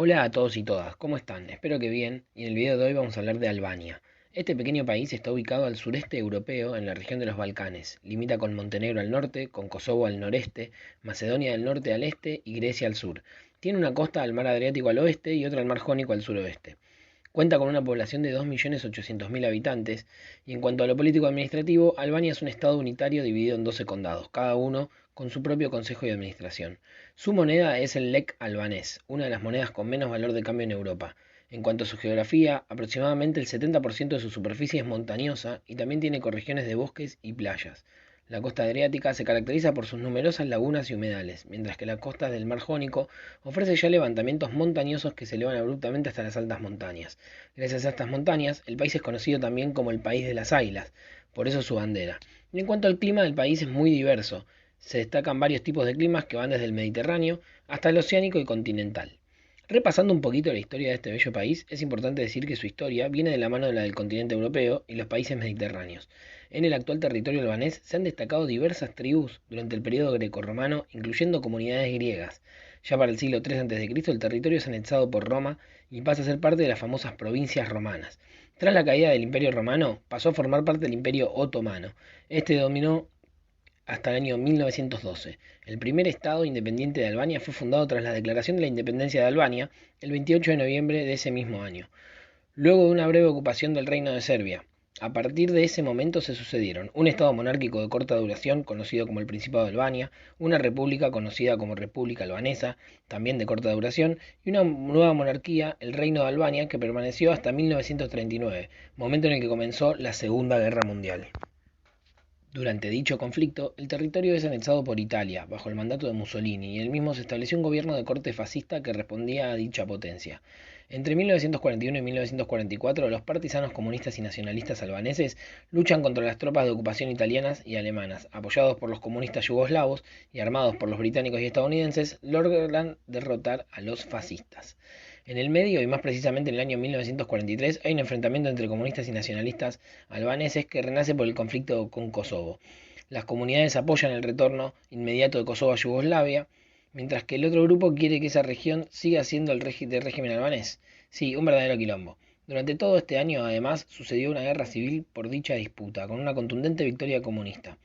Hola a todos y todas, ¿cómo están? Espero que bien, y en el video de hoy vamos a hablar de Albania. Este pequeño país está ubicado al sureste europeo en la región de los Balcanes. Limita con Montenegro al norte, con Kosovo al noreste, Macedonia del norte al este y Grecia al sur. Tiene una costa al mar Adriático al oeste y otra al mar Jónico al suroeste. Cuenta con una población de 2.800.000 habitantes y en cuanto a lo político-administrativo, Albania es un estado unitario dividido en 12 condados, cada uno con su propio consejo de administración. Su moneda es el lek albanés, una de las monedas con menos valor de cambio en Europa. En cuanto a su geografía, aproximadamente el 70% de su superficie es montañosa y también tiene ecorregiones de bosques y playas. La costa adriática se caracteriza por sus numerosas lagunas y humedales, mientras que la costa del mar Jónico ofrece ya levantamientos montañosos que se elevan abruptamente hasta las altas montañas. Gracias a estas montañas, el país es conocido también como el país de las águilas, por eso su bandera. Y en cuanto al clima del país es muy diverso. Se destacan varios tipos de climas que van desde el Mediterráneo hasta el oceánico y continental. Repasando un poquito la historia de este bello país, es importante decir que su historia viene de la mano de la del continente europeo y los países mediterráneos. En el actual territorio albanés se han destacado diversas tribus durante el periodo grecorromano, incluyendo comunidades griegas. Ya para el siglo III a.C. el territorio es anexado por Roma y pasa a ser parte de las famosas provincias romanas. Tras la caída del Imperio Romano, pasó a formar parte del Imperio Otomano. Este dominó hasta el año 1912. El primer Estado independiente de Albania fue fundado tras la declaración de la independencia de Albania el 28 de noviembre de ese mismo año, luego de una breve ocupación del Reino de Serbia. A partir de ese momento se sucedieron un Estado monárquico de corta duración, conocido como el Principado de Albania, una república conocida como República Albanesa, también de corta duración, y una nueva monarquía, el Reino de Albania, que permaneció hasta 1939, momento en el que comenzó la Segunda Guerra Mundial. Durante dicho conflicto, el territorio es anexado por Italia, bajo el mandato de Mussolini, y él mismo se estableció un gobierno de corte fascista que respondía a dicha potencia. Entre 1941 y 1944, los partisanos comunistas y nacionalistas albaneses luchan contra las tropas de ocupación italianas y alemanas, apoyados por los comunistas yugoslavos y armados por los británicos y estadounidenses, logran derrotar a los fascistas. En el medio, y más precisamente en el año 1943, hay un enfrentamiento entre comunistas y nacionalistas albaneses que renace por el conflicto con Kosovo. Las comunidades apoyan el retorno inmediato de Kosovo a Yugoslavia, mientras que el otro grupo quiere que esa región siga siendo el régimen albanés. Sí, un verdadero quilombo. Durante todo este año, además, sucedió una guerra civil por dicha disputa, con una contundente victoria comunista.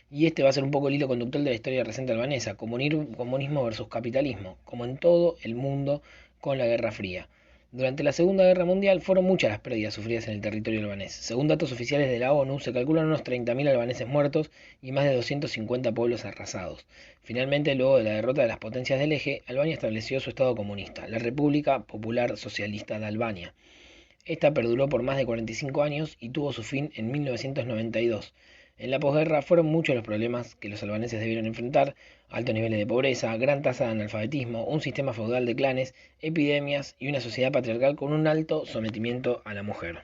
Y este va a ser un poco el hilo conductor de la historia reciente albanesa, comunismo versus capitalismo, como en todo el mundo con la Guerra Fría. Durante la Segunda Guerra Mundial fueron muchas las pérdidas sufridas en el territorio albanés. Según datos oficiales de la ONU, se calculan unos 30.000 albaneses muertos y más de 250 pueblos arrasados. Finalmente, luego de la derrota de las potencias del eje, Albania estableció su Estado comunista, la República Popular Socialista de Albania. Esta perduró por más de 45 años y tuvo su fin en 1992. En la posguerra fueron muchos los problemas que los albaneses debieron enfrentar: altos niveles de pobreza, gran tasa de analfabetismo, un sistema feudal de clanes, epidemias y una sociedad patriarcal con un alto sometimiento a la mujer.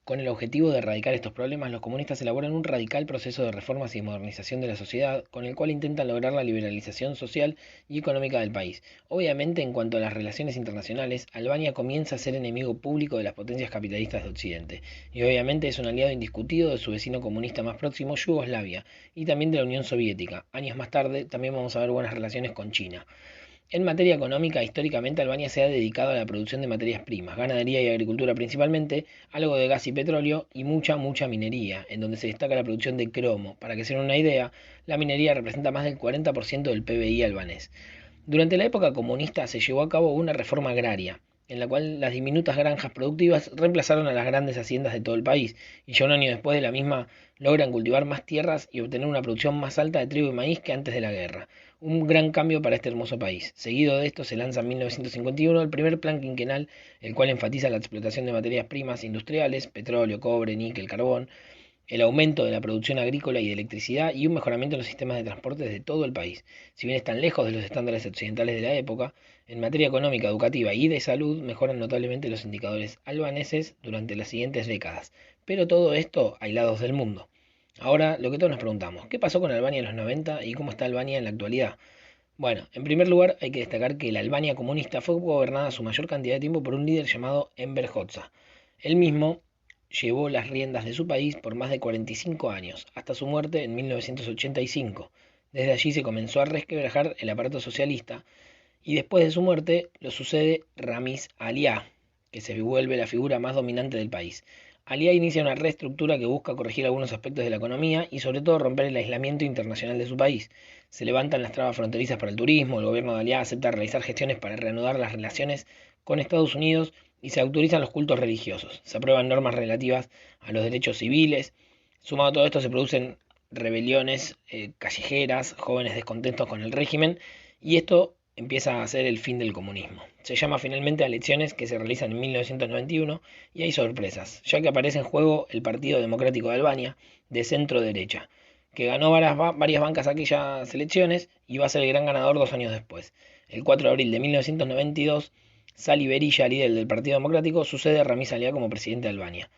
Con el objetivo de erradicar estos problemas, los comunistas elaboran un radical proceso de reformas y modernización de la sociedad, con el cual intentan lograr la liberalización social y económica del país. Obviamente, en cuanto a las relaciones internacionales, Albania comienza a ser enemigo público de las potencias capitalistas de Occidente, y obviamente es un aliado indiscutido de su vecino comunista más próximo, Yugoslavia, y también de la Unión Soviética. Años más tarde, también vamos a ver buenas relaciones con China. En materia económica, históricamente Albania se ha dedicado a la producción de materias primas, ganadería y agricultura principalmente, algo de gas y petróleo y mucha minería, en donde se destaca la producción de cromo. Para que se den una idea, la minería representa más del 40% del PBI albanés. Durante la época comunista se llevó a cabo una reforma agraria, en la cual las diminutas granjas productivas reemplazaron a las grandes haciendas de todo el país, y ya un año después de la misma logran cultivar más tierras y obtener una producción más alta de trigo y maíz que antes de la guerra. Un gran cambio para este hermoso país. Seguido de esto se lanza en 1951 el primer plan quinquenal, el cual enfatiza la explotación de materias primas industriales, petróleo, cobre, níquel, carbón, el aumento de la producción agrícola y de electricidad y un mejoramiento en los sistemas de transporte de todo el país. Si bien están lejos de los estándares occidentales de la época, en materia económica, educativa y de salud mejoran notablemente los indicadores albaneses durante las siguientes décadas. Pero todo esto aislados del mundo. Ahora, lo que todos nos preguntamos: ¿qué pasó con Albania en los 90 y cómo está Albania en la actualidad? Bueno, en primer lugar hay que destacar que la Albania comunista fue gobernada su mayor cantidad de tiempo por un líder llamado Enver Hoxha. Él mismo llevó las riendas de su país por más de 45 años, hasta su muerte en 1985. Desde allí se comenzó a resquebrajar el aparato socialista y después de su muerte lo sucede Ramiz Alia, que se vuelve la figura más dominante del país. Alia inicia una reestructura que busca corregir algunos aspectos de la economía y sobre todo romper el aislamiento internacional de su país. Se levantan las trabas fronterizas para el turismo, el gobierno de Alia acepta realizar gestiones para reanudar las relaciones con Estados Unidos y se autorizan los cultos religiosos. Se aprueban normas relativas a los derechos civiles. Sumado a todo esto se producen rebeliones callejeras, jóvenes descontentos con el régimen y esto empieza a ser el fin del comunismo. Se llama finalmente a elecciones que se realizan en 1991 y hay sorpresas, ya que aparece en juego el Partido Democrático de Albania, de centro derecha, que ganó varias bancas aquellas elecciones y va a ser el gran ganador 2 años después. El 4 de abril de 1992, Sali Berisha, líder del Partido Democrático, sucede a Ramiz Alia como presidente de Albania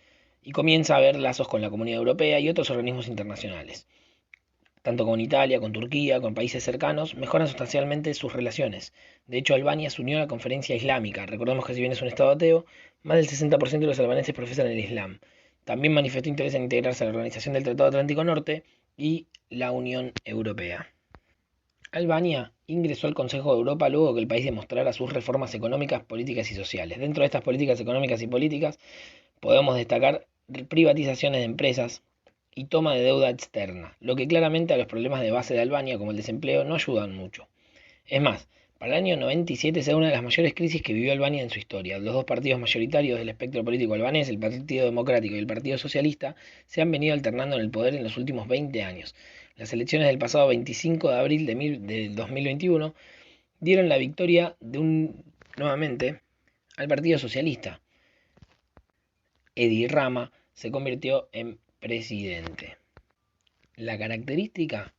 y comienza a haber lazos con la Comunidad Europea y otros organismos internacionales tanto con Italia, con Turquía, con países cercanos, mejoran sustancialmente sus relaciones. De hecho, Albania se unió a la Conferencia Islámica. Recordemos que si bien es un estado ateo, más del 60% de los albaneses profesan el Islam. También manifestó interés en integrarse a la Organización del Tratado Atlántico Norte y la Unión Europea. Albania ingresó al Consejo de Europa luego que el país demostrara sus reformas económicas, políticas y sociales. Dentro de estas políticas económicas y políticas podemos destacar privatizaciones de empresas, y toma de deuda externa, lo que claramente a los problemas de base de Albania, como el desempleo, no ayudan mucho. Es más, para el año 97 se da una de las mayores crisis que vivió Albania en su historia. Los dos partidos mayoritarios del espectro político albanés, el Partido Democrático y el Partido Socialista, se han venido alternando en el poder en los últimos 20 años. Las elecciones del pasado 25 de abril de 2021 dieron la victoria nuevamente al Partido Socialista. Edi Rama se convirtió en presidente. La característica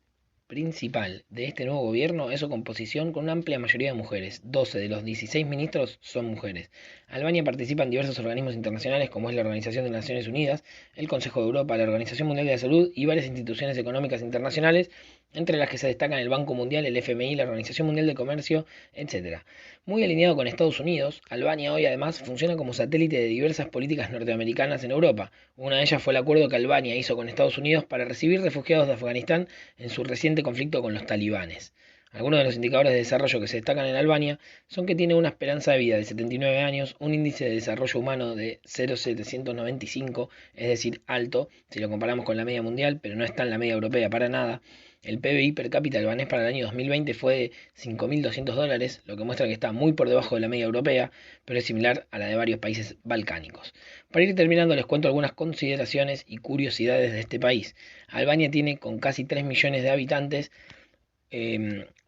principal de este nuevo gobierno es su composición con una amplia mayoría de mujeres. 12 de los 16 ministros son mujeres. Albania participa en diversos organismos internacionales como es la Organización de las Naciones Unidas, el Consejo de Europa, la Organización Mundial de la Salud y varias instituciones económicas internacionales, entre las que se destacan el Banco Mundial, el FMI, la Organización Mundial de Comercio, etc. Muy alineado con Estados Unidos, Albania hoy además funciona como satélite de diversas políticas norteamericanas en Europa. Una de ellas fue el acuerdo que Albania hizo con Estados Unidos para recibir refugiados de Afganistán en su reciente conflicto con los talibanes. Algunos de los indicadores de desarrollo que se destacan en Albania son que tiene una esperanza de vida de 79 años, un índice de desarrollo humano de 0,795, es decir, alto, si lo comparamos con la media mundial, pero no está en la media europea para nada. El PBI per cápita albanés para el año 2020 fue de $5.200, lo que muestra que está muy por debajo de la media europea, pero es similar a la de varios países balcánicos. Para ir terminando, les cuento algunas consideraciones y curiosidades de este país. Albania tiene con casi 3 millones de habitantes,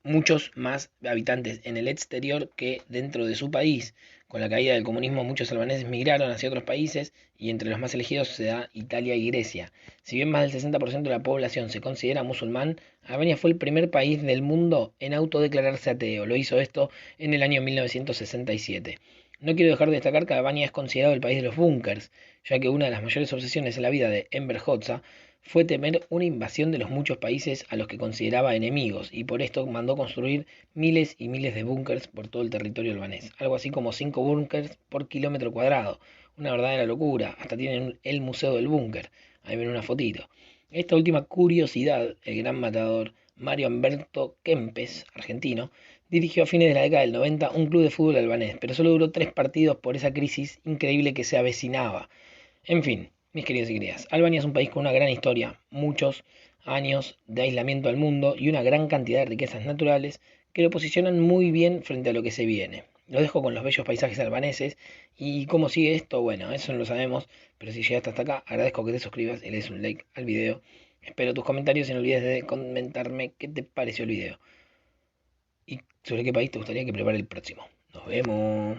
muchos más habitantes en el exterior que dentro de su país. Con la caída del comunismo muchos albaneses migraron hacia otros países y entre los más elegidos se da Italia y Grecia. Si bien más del 60% de la población se considera musulmán, Albania fue el primer país del mundo en autodeclararse ateo. Lo hizo esto en el año 1967. No quiero dejar de destacar que Albania es considerado el país de los búnkers, ya que una de las mayores obsesiones en la vida de Enver Hoxha fue temer una invasión de los muchos países a los que consideraba enemigos y por esto mandó construir miles y miles de búnkers por todo el territorio albanés, algo así como 5 búnkers por kilómetro cuadrado, una verdadera locura, hasta tienen el Museo del Búnker, ahí ven una fotito. Esta última curiosidad, el gran matador Mario Humberto Kempes, argentino, dirigió a fines de la década del 90 un club de fútbol albanés, pero solo duró 3 partidos por esa crisis increíble que se avecinaba. En fin, mis queridos y queridas, Albania es un país con una gran historia, muchos años de aislamiento al mundo y una gran cantidad de riquezas naturales que lo posicionan muy bien frente a lo que se viene. Lo dejo con los bellos paisajes albaneses y cómo sigue esto, bueno, eso no lo sabemos, pero si llegaste hasta acá, agradezco que te suscribas y le des un like al video. Espero tus comentarios y no olvides de comentarme qué te pareció el video y sobre qué país te gustaría que prepare el próximo. Nos vemos.